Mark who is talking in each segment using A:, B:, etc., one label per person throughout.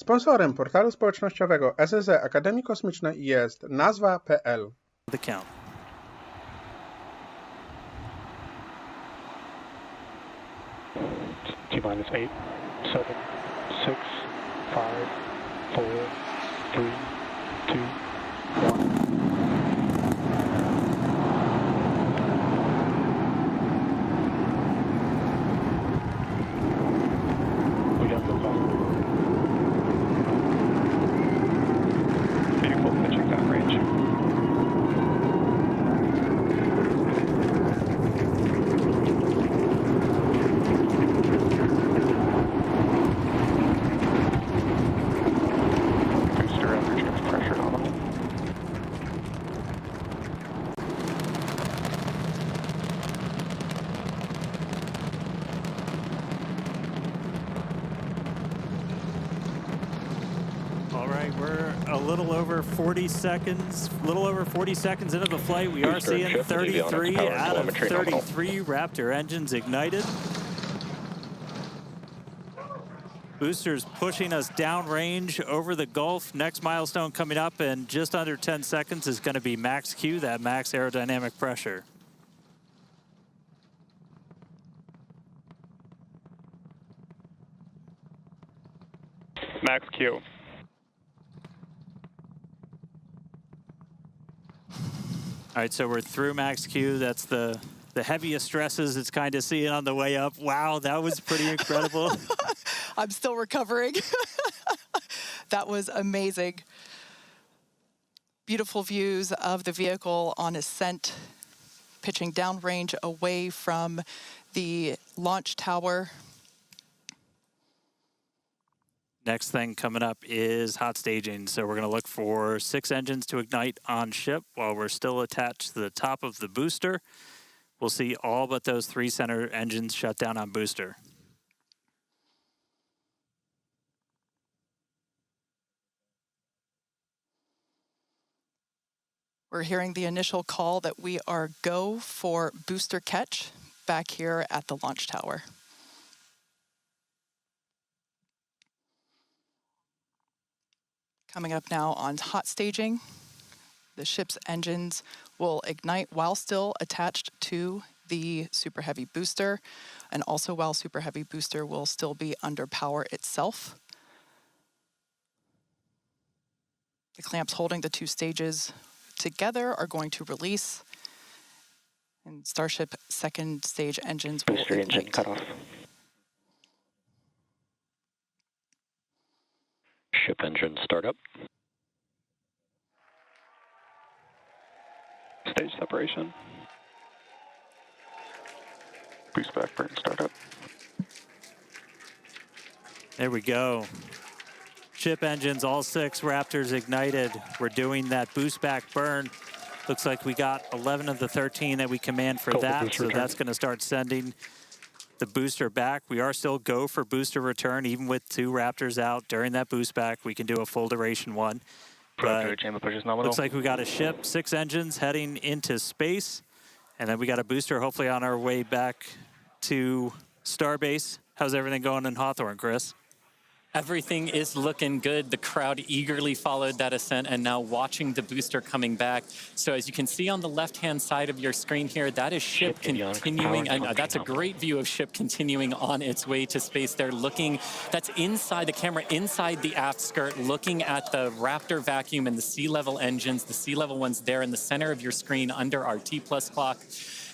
A: Sponsorem portalu społecznościowego SSE Akademii Kosmicznej jest nazwa.pl.
B: The count.
C: T-minus 8, 7, 6, 5, 4, 3, 2, 1. We got liftoff. Beautiful, pitching down range.
B: All right, we're a little over 40 seconds into the flight. We are seeing 33 out of 33 Raptor engines ignited. Boosters pushing us downrange over the Gulf. Next milestone coming up in just under 10 seconds is going to be max Q, that max aerodynamic pressure.
C: Max Q.
B: All right, so we're through max Q. That's the heaviest stresses it's kind of seeing on the way up. Wow, that was pretty incredible.
D: I'm still recovering. That was amazing. Beautiful views of the vehicle on ascent, pitching downrange away from the launch tower.
B: Next thing coming up is hot staging. So we're going to look for 6 engines to ignite on ship while we're still attached to the top of the booster. We'll see all but those 3 center engines shut down on booster.
D: We're hearing the initial call that we are go for booster catch back here at the launch tower. Coming up now on hot staging, the ship's engines will ignite while still attached to the Super Heavy booster, and also while Super Heavy booster will still be under power itself. The clamps holding the 2 stages together are going to release, and Starship second stage engines will
C: Booster
D: ignite.
C: engine cut off. Ship engine startup. Stage separation. Boost back burn startup.
B: There we go. Ship engines, all 6 Raptors ignited. We're doing that boost back burn. Looks like we got 11 of the 13 that we command for that, so that's going to start sending the booster back. We are still go for booster return, even with 2 Raptors out during that boost back. We can do a full duration one. But looks like we got a ship, 6 engines heading into space, and then we got a booster hopefully on our way back to Starbase. How's everything going in Hawthorne, Chris?
E: Everything is looking good. The crowd eagerly followed that ascent and now watching the booster coming back. So as you can see on the left-hand side of your screen here, that is ship continuing. And that's a great view of ship continuing on its way to space. They're looking, that's inside the camera, inside the aft skirt, looking at the Raptor vacuum and the sea level engines, the sea level ones there in the center of your screen under our T+ clock.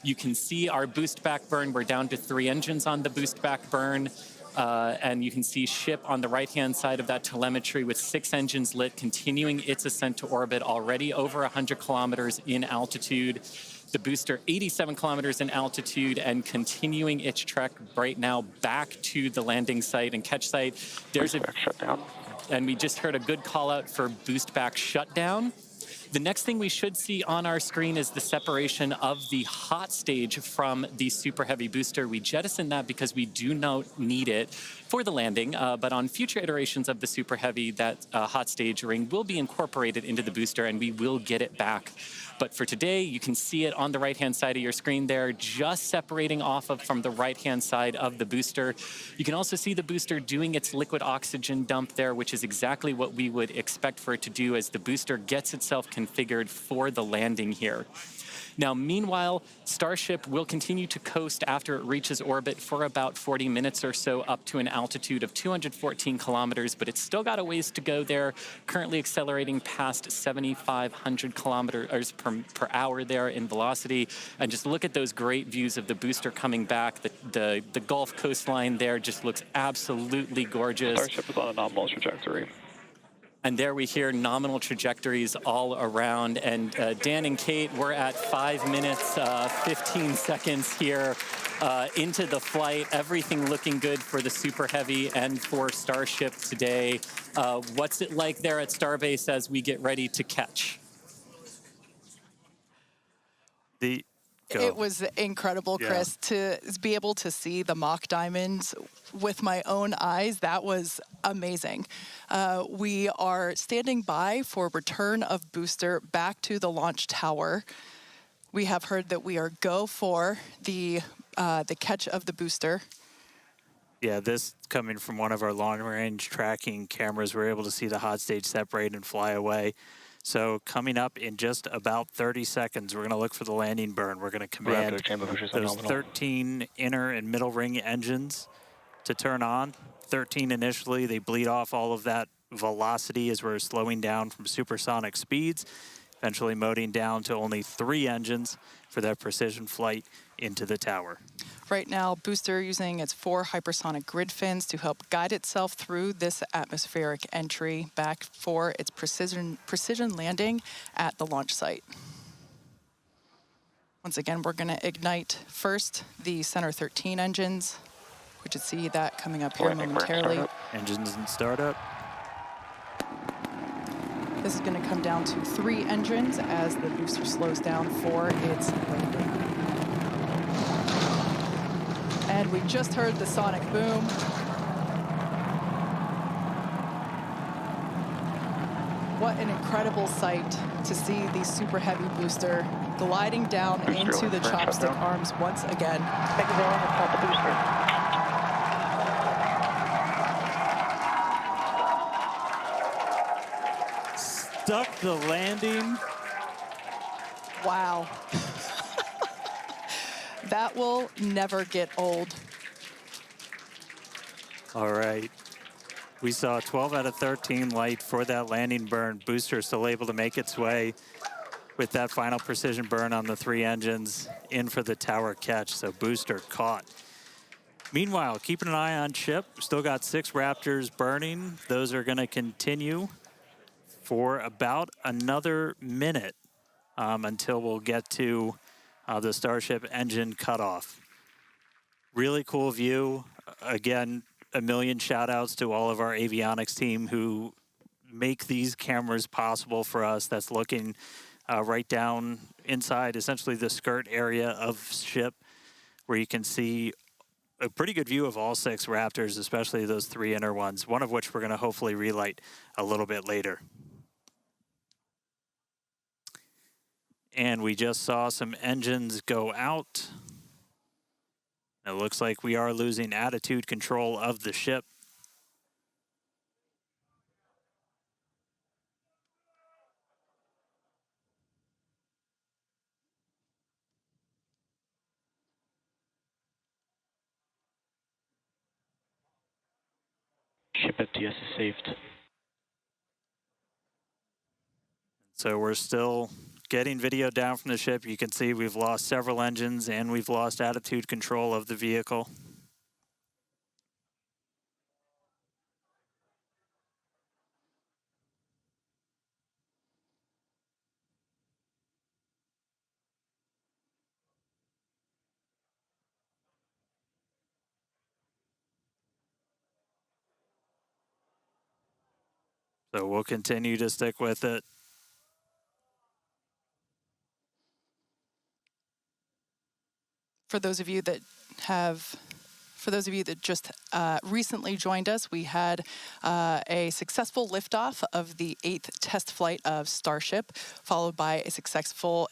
E: You can see our boost back burn. We're down to 3 engines on the boost back burn. And you can see ship on the right-hand side of that telemetry with 6 engines lit, continuing its ascent to orbit, already over 100 kilometers in altitude. The booster 87 kilometers in altitude and continuing its trek right now back to the landing site and catch site. There's a shutdown. And we just heard a good call out for boost back shutdown. The next thing we should see on our screen is the separation of the hot stage from the Super Heavy booster. We jettison that because we do not need it for the landing, but on future iterations of the Super Heavy, that hot stage ring will be incorporated into the booster and we will get it back. But for today, you can see it on the right-hand side of your screen there, just separating off from the right-hand side of the booster. You can also see the booster doing its liquid oxygen dump there, which is exactly what we would expect for it to do as the booster gets itself configured for the landing here. Now, meanwhile, Starship will continue to coast after it reaches orbit for about 40 minutes or so up to an altitude of 214 kilometers, but it's still got a ways to go there, currently accelerating past 7,500 kilometers per hour there in velocity. And just look at those great views of the booster coming back. The Gulf coastline there just looks absolutely gorgeous.
C: Starship is on a nominal trajectory.
E: And there we hear nominal trajectories all around. And Dan and Kate, we're at 5 minutes, 15 seconds here into the flight. Everything looking good for the Super Heavy and for Starship today. What's it like there at Starbase as we get ready to catch?
D: It was incredible, Chris, to be able to see the mock diamonds with my own eyes. That was amazing. We are standing by for return of booster back to the launch tower. We have heard that we are go for the catch of the booster.
B: Yeah, this coming from one of our long-range tracking cameras. We're able to see the hot stage separate and fly away. So coming up in just about 30 seconds, we're going to look for the landing burn. We're going to command those 13 inner and middle ring engines to turn on. 13 initially, they bleed off all of that velocity as we're slowing down from supersonic speeds, eventually moding down to only 3 engines for that precision flight into the tower.
D: Right now, booster using its 4 hypersonic grid fins to help guide itself through this atmospheric entry back for its precision landing at the launch site. Once again, we're going to ignite first the center 13 engines. We should see that coming up here momentarily.
B: Engines in startup.
D: This is going to come down to 3 engines as the booster slows down for its landing. And we just heard the sonic boom. What an incredible sight to see the Super Heavy booster gliding down into the chopstick arms once again.
C: The booster.
B: Stuck the landing.
D: Wow. That will never get old.
B: All right. We saw 12 out of 13 light for that landing burn. Booster still able to make its way with that final precision burn on the 3 engines in for the tower catch. So booster caught. Meanwhile, keeping an eye on ship. Still got 6 Raptors burning. Those are going to continue for about another minute until we'll get to the Starship engine cutoff. Really cool view. Again, a million shout outs to all of our avionics team who make these cameras possible for us. That's looking right down inside essentially the skirt area of ship, where you can see a pretty good view of all 6 Raptors, especially those 3 inner ones, one of which we're going to hopefully relight a little bit later. And we just saw some engines go out. It looks like we are losing attitude control of the ship.
C: Ship FTS is saved.
B: So we're still getting video down from the ship. You can see we've lost several engines and we've lost attitude control of the vehicle. So we'll continue to stick with it.
D: For those of you that have For those of you that just recently joined us, we had a successful liftoff of the 8th test flight of Starship, followed by a successful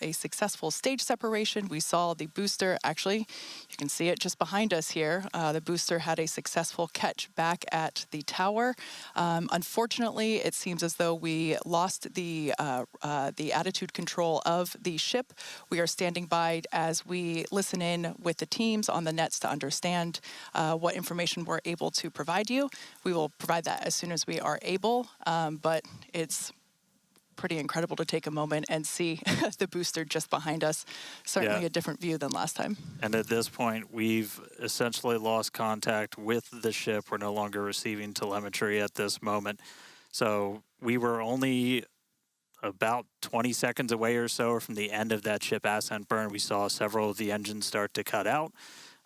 D: stage separation. We saw the booster, actually, you can see it just behind us here. The booster had a successful catch back at the tower. Unfortunately, it seems as though we lost the attitude control of the ship. We are standing by as we listen in with the teams on the nets to understand what information we're able to provide you. We will provide that as soon as we are able, but it's pretty incredible to take a moment and see the booster just behind us. Certainly a different view than last time.
B: And at this point, we've essentially lost contact with the ship. We're no longer receiving telemetry at this moment. So we were only about 20 seconds away or so from the end of that ship ascent burn. We saw several of the engines start to cut out.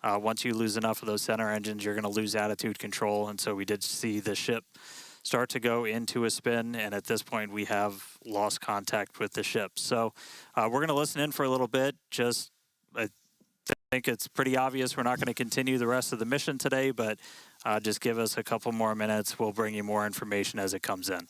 B: Once you lose enough of those center engines, you're going to lose attitude control. And so we did see the ship start to go into a spin. And at this point, we have lost contact with the ship. So we're going to listen in for a little bit. I think it's pretty obvious we're not going to continue the rest of the mission today, but just give us a couple more minutes. We'll bring you more information as it comes in.